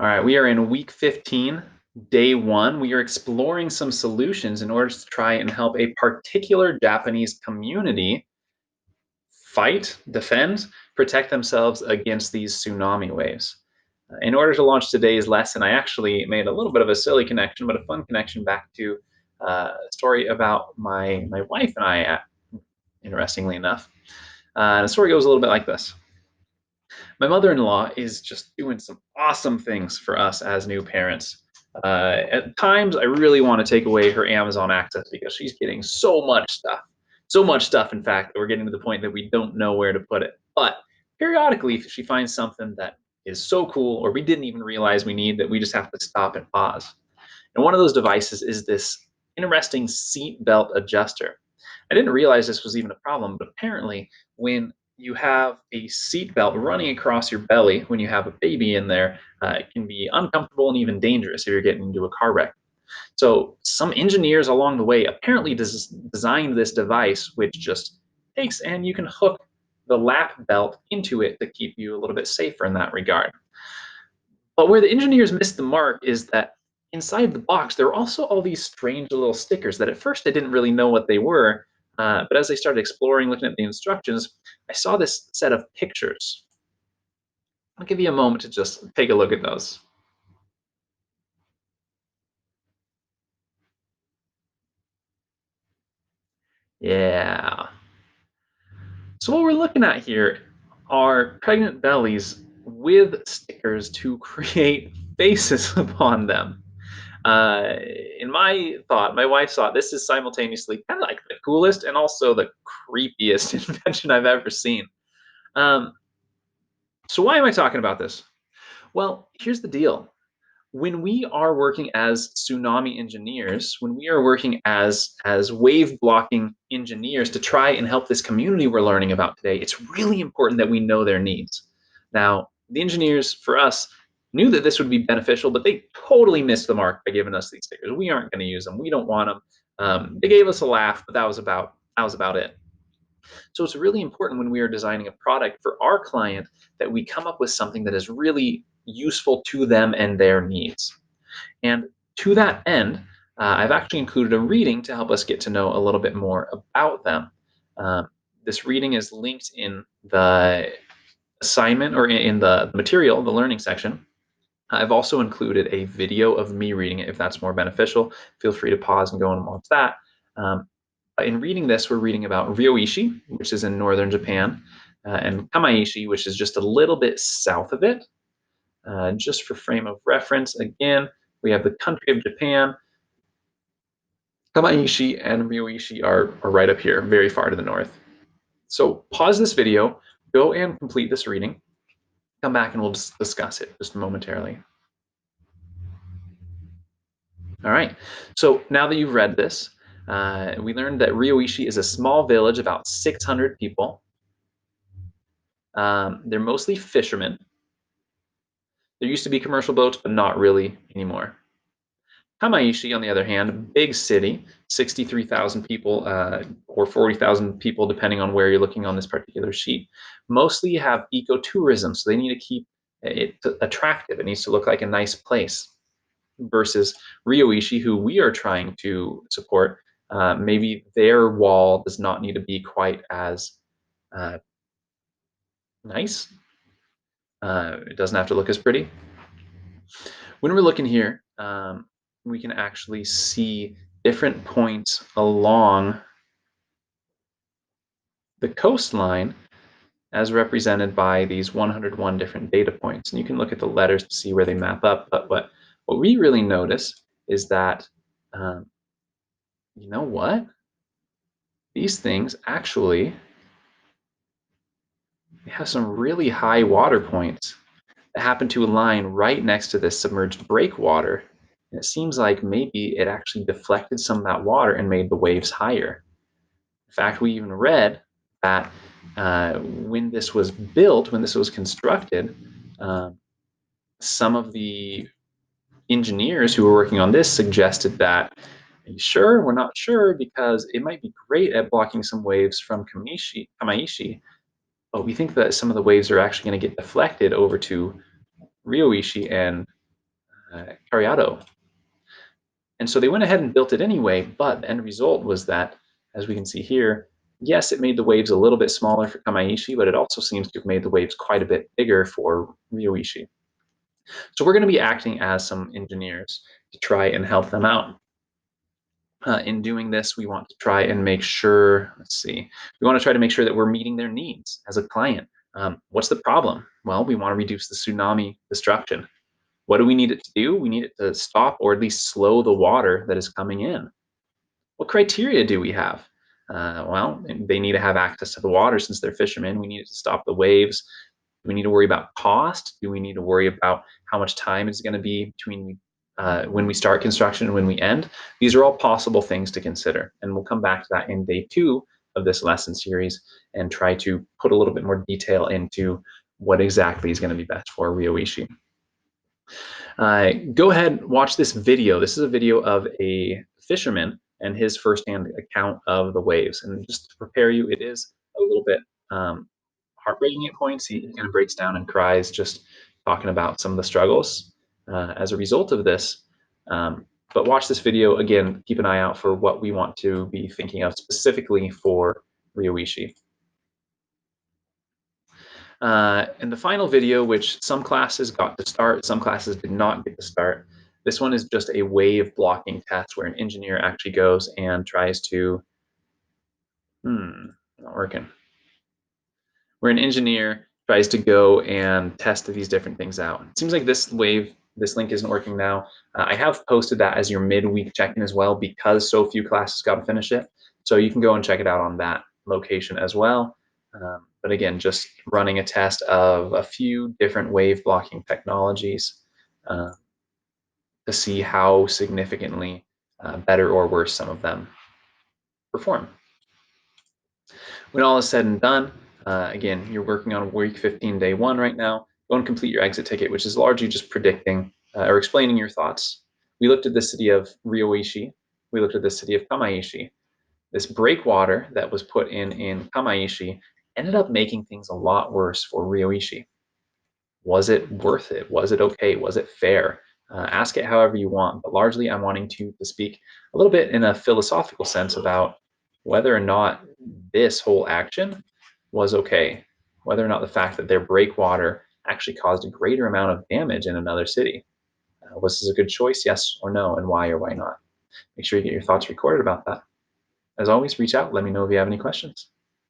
All right, we are in week 15, day one. We are exploring some solutions in order to try and help a particular Japanese community fight, defend, protect themselves against these tsunami waves. In order to launch today's lesson, I actually made a little bit of a silly connection, but a fun connection back to a story about my wife and I, interestingly enough. The story goes a little bit like this. My mother-in-law is just doing some awesome things for us as new parents. At times, I really want to take away her Amazon access because she's getting so much stuff. So much stuff, in fact, that we're getting to the point that we don't know where to put it. But periodically, if she finds something that is so cool or we didn't even realize we need that we just have to stop and pause. And one of those devices is this interesting seat belt adjuster. I didn't realize this was even a problem, but apparently, when you have a seat belt running across your belly when you have a baby in there, it can be uncomfortable and even dangerous if you're getting into a car wreck. So, some engineers along the way apparently designed this device, which just takes and you can hook the lap belt into it to keep you a little bit safer in that regard. But where the engineers missed the mark is that inside the box, there were also all these strange little stickers that at first I didn't really know what they were. But as I started exploring, looking at the instructions, I saw this set of pictures. I'll give you a moment to just take a look at those. Yeah. So what we're looking at here are pregnant bellies with stickers to create faces upon them. Uh, in my thought, my wife thought this is simultaneously kind of like the coolest and also the creepiest invention I've ever seen. Um, so why am I talking about this? Well, here's the deal. When we are working as tsunami engineers, when we are working as wave blocking engineers to try and help this community we're learning about today, it's really important that we know their needs. Now, the engineers for us knew that this would be beneficial, but they totally missed the mark by giving us these stickers. We aren't going to use them. We don't want them. They gave us a laugh, but that was about it. So it's really important when we are designing a product for our client that we come up with something that is really useful to them and their needs. And to that end, I've actually included a reading to help us get to know a little bit more about them. Um, this reading is linked in the assignment or in the material, the learning section. I've also included a video of me reading it if that's more beneficial. Feel free to pause and go and watch that. Um, in reading this, we're reading about Ryoishi, which is in northern Japan, and Kamaishi, which is just a little bit south of it. Just for frame of reference, again, we have the country of Japan. Kamaishi and Ryoishi are right up here, very far to the north. So pause this video, go and complete this reading, come back and we'll discuss it just momentarily. All right, so now that you've read this, we learned that Ryoishi is a small village, about 600 people. They're mostly fishermen. There used to be commercial boats, but not really anymore. Kamaishi, on the other hand, big city, 63,000 people or 40,000 people, depending on where you're looking on this particular sheet. Mostly have ecotourism, so they need to keep it attractive. It needs to look like a nice place. Versus Ryoishi, who we are trying to support, maybe their wall does not need to be quite as uh, nice. It doesn't have to look as pretty. When we're looking here, we can actually see different points along the coastline as represented by these 101 different data points. And you can look at the letters to see where they map up. But what we really notice is that, um, you know what? These things actually have some really high water points that happen to align right next to this submerged breakwater. And it seems like maybe it actually deflected some of that water and made the waves higher. In fact, we even read that when this was built, when this was constructed, uh, some of the engineers who were working on this suggested that, are you sure? We're not sure because it might be great at blocking some waves from Kamaishi, but we think that some of the waves are actually going to get deflected over to Ryoishi and Cariado. And so they went ahead and built it anyway, but the end result was that, as we can see here, yes, it made the waves a little bit smaller for Kamaishi, but it also seems to have made the waves quite a bit bigger for Ryoishi. So we're going to be acting as some engineers to try and help them out. In doing this, we want to try and make sure, we want to try to make sure that we're meeting their needs as a client. What's the problem? Well, we want to reduce the tsunami destruction. What do we need it to do? We need it to stop or at least slow the water that is coming in. What criteria do we have? Well, they need to have access to the water since they're fishermen. We need it to stop the waves. Do we need to worry about cost? Do we need to worry about how much time is going to be between when we start construction and when we end? These are all possible things to consider. And we'll come back to that in day 2 of this lesson series and try to put a little bit more detail into what exactly is going to be best for Ryoishi. Go ahead, watch this video. This is a video of a fisherman and his firsthand account of the waves. And just to prepare you, it is a little bit heartbreaking at points. He kind of breaks down and cries just talking about some of the struggles as a result of this. But watch this video again. Keep an eye out for what we want to be thinking of specifically for Ryoishi. In the final video, which some classes got to start, some classes did not get to start, this one is just a wave blocking test where an engineer actually goes and tries to, not working, where an engineer tries to go and test these different things out. It seems like this link isn't working now. I have posted that as your midweek check-in as well because so few classes got to finish it. So you can go and check it out on that location as well. But again, just running a test of a few different wave blocking technologies to see how significantly better or worse some of them perform. When all is said and done, again, you're working on week 15, day 1 right now. Go and complete your exit ticket, which is largely just predicting or explaining your thoughts. We looked at the city of Ryoishi. We looked at the city of Kamaishi. This breakwater that was put in Kamaishi ended up making things a lot worse for Ryoishi. Was it worth it? Was it okay? Was it fair? Ask it however you want, but largely I'm wanting to speak a little bit in a philosophical sense about whether or not this whole action was okay, whether or not the fact that their breakwater actually caused a greater amount of damage in another city. Was this a good choice, yes or no, and why or why not? Make sure you get your thoughts recorded about that. As always, reach out, let me know if you have any questions.